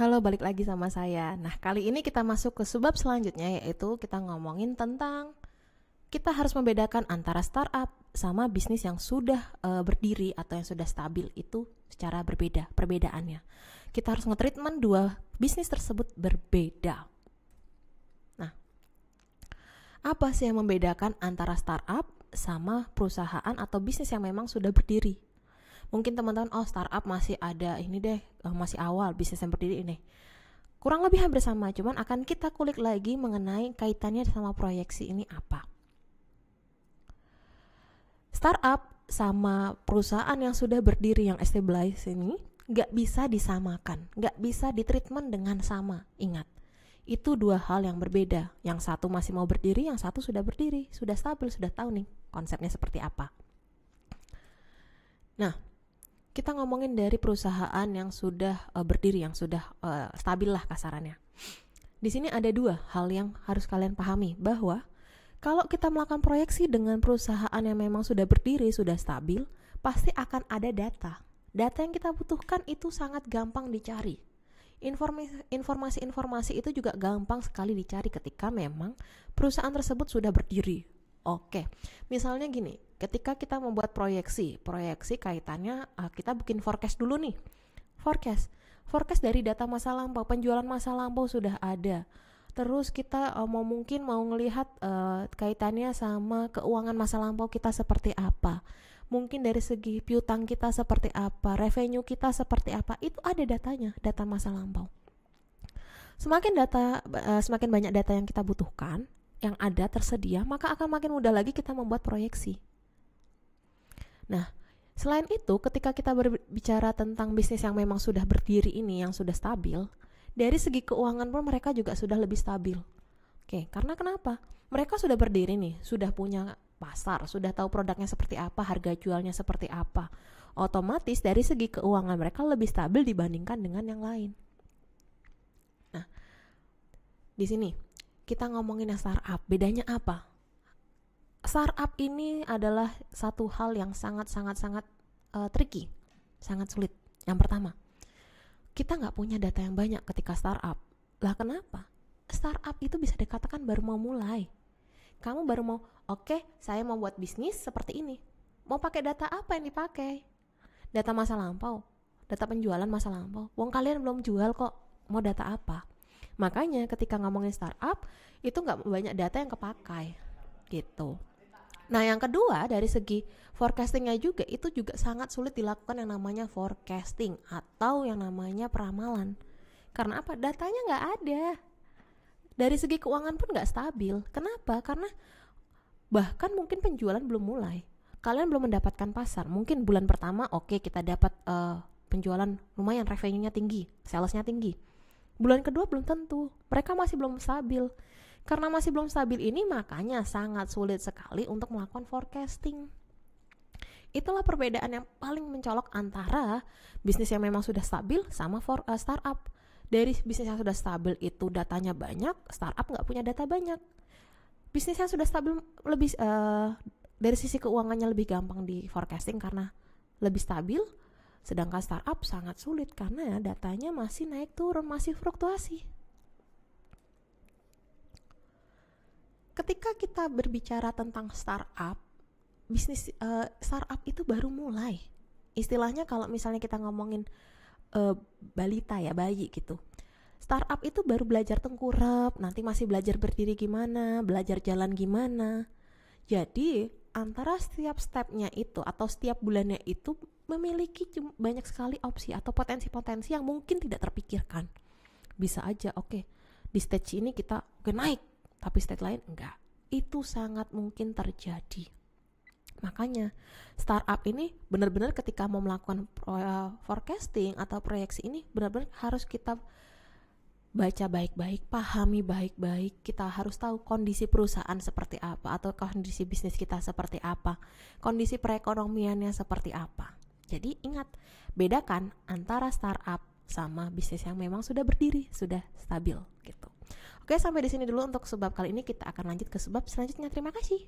Halo, balik lagi sama saya. Nah, kali ini kita masuk ke sebab selanjutnya, yaitu kita ngomongin tentang kita harus membedakan antara startup sama bisnis yang sudah berdiri atau yang sudah stabil. Itu secara berbeda perbedaannya. Kita harus nge-treatment dua bisnis tersebut berbeda. Nah, apa sih yang membedakan antara startup sama perusahaan atau bisnis yang memang sudah berdiri? Mungkin teman-teman, startup masih ada ini deh, masih awal, bisnis yang berdiri ini. Kurang lebih hampir sama, cuman akan kita kulik lagi mengenai kaitannya sama proyeksi ini apa. Startup sama perusahaan yang sudah berdiri, yang established ini, gak bisa disamakan, gak bisa ditreatment dengan sama. Ingat, itu dua hal yang berbeda. Yang satu masih mau berdiri, yang satu sudah berdiri, sudah stabil, sudah tahu nih konsepnya seperti apa. Nah, kita ngomongin dari perusahaan yang sudah berdiri, yang sudah stabil lah kasarannya. Di sini ada dua hal yang harus kalian pahami, bahwa kalau kita melakukan proyeksi dengan perusahaan yang memang sudah berdiri, sudah stabil, pasti akan ada data. Data yang kita butuhkan itu sangat gampang dicari. Informasi-informasi itu juga gampang sekali dicari ketika memang perusahaan tersebut sudah berdiri. Oke, misalnya gini, ketika kita membuat proyeksi kaitannya kita bikin forecast dulu nih. Forecast dari data masa lampau, penjualan masa lampau sudah ada. Terus kita mungkin mau ngelihat kaitannya sama keuangan masa lampau kita seperti apa. Mungkin dari segi piutang kita seperti apa, revenue kita seperti apa, itu ada datanya, data masa lampau. Semakin banyak data yang kita butuhkan, yang ada tersedia, maka akan makin mudah lagi kita membuat proyeksi. Nah, selain itu, ketika kita berbicara tentang bisnis yang memang sudah berdiri ini, yang sudah stabil, dari segi keuangan pun mereka juga sudah lebih stabil. Oke, karena kenapa? Mereka sudah berdiri nih, sudah punya pasar, sudah tahu produknya seperti apa, harga jualnya seperti apa. Otomatis dari segi keuangan mereka lebih stabil dibandingkan dengan yang lain. Nah, di sini kita ngomongin startup, bedanya apa? Startup ini adalah satu hal yang sangat tricky, sangat sulit. Yang pertama, kita nggak punya data yang banyak ketika startup. Lah kenapa? Startup itu bisa dikatakan baru mau mulai. Kamu baru mau, saya mau buat bisnis seperti ini. Mau pakai data apa yang dipakai? Data masa lampau, data penjualan masa lampau. Wong kalian belum jual kok, mau data apa? Makanya ketika ngomongin startup, itu nggak banyak data yang kepakai, gitu. Nah, yang kedua, dari segi forecastingnya juga, itu juga sangat sulit dilakukan yang namanya forecasting atau yang namanya peramalan. Karena apa? Datanya nggak ada. Dari segi keuangan pun nggak stabil. Kenapa? Karena bahkan mungkin penjualan belum mulai. Kalian belum mendapatkan pasar. Mungkin bulan pertama, kita dapat penjualan lumayan, revenue-nya tinggi, salesnya tinggi. Bulan kedua belum tentu, mereka masih belum stabil. Karena masih belum stabil ini, makanya sangat sulit sekali untuk melakukan forecasting. Itulah perbedaan yang paling mencolok antara bisnis yang memang sudah stabil sama startup. Dari bisnis yang sudah stabil itu datanya banyak, startup nggak punya data banyak. Bisnis yang sudah stabil lebih dari sisi keuangannya lebih gampang di forecasting karena lebih stabil. Sedangkan startup sangat sulit karena datanya masih naik turun, masih fluktuasi. Ketika kita berbicara tentang startup, bisnis startup itu baru mulai. Istilahnya kalau misalnya kita ngomongin balita ya, bayi gitu. Startup itu baru belajar tengkurap, nanti masih belajar berdiri gimana, belajar jalan gimana. Jadi antara setiap stepnya itu atau setiap bulannya itu memiliki banyak sekali opsi atau potensi-potensi yang mungkin tidak terpikirkan. Bisa aja di stage ini kita naik, tapi stage lain enggak. Itu sangat mungkin terjadi. Makanya startup ini benar-benar ketika mau melakukan forecasting atau proyeksi ini benar-benar harus kita baca baik-baik, pahami baik-baik. Kita harus tahu kondisi perusahaan seperti apa atau kondisi bisnis kita seperti apa, kondisi perekonomiannya seperti apa. Jadi ingat, bedakan antara startup sama bisnis yang memang sudah berdiri, sudah stabil gitu. Oke, sampai di sini dulu untuk sebab kali ini. Kita akan lanjut ke sebab selanjutnya. Terima kasih.